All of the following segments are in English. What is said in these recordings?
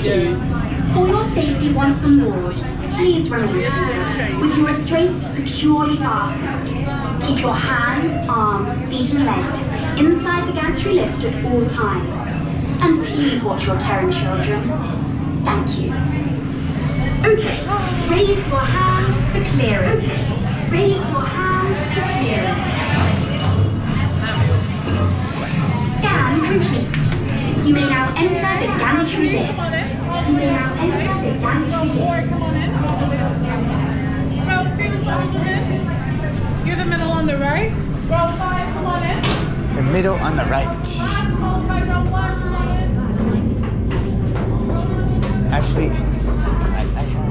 please. For your safety once on board, please remain seated with your restraints securely fastened. Keep your hands, arms, feet and legs inside the gantry lift at all times. And please watch your turn, children. Thank you. Okay, raise your hands for clearance. Raise your hands for clearance. Scan complete. You may now enter the gantry lift. You may now enter the gantry lift. Row 2, come in. You're the middle on the right. Row 5, come on in. The middle on the right. Followed by row 1, come on in. Actually, I have.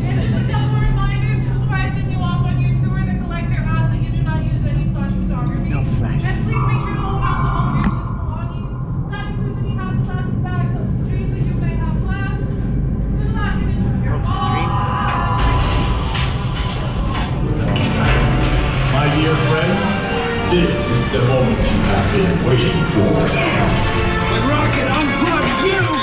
And just a couple reminders before I send you off on your tour. The collector asks that you do not use any flash photography. No flash. And please make sure to hold on to all of your loose belongings. That includes any hats, glasses, bags, hopes, and dreams that you may have left. Do not get into your Hopes and dreams. My dear friends, this is the moment you have been waiting for. When Rocket unplugs you!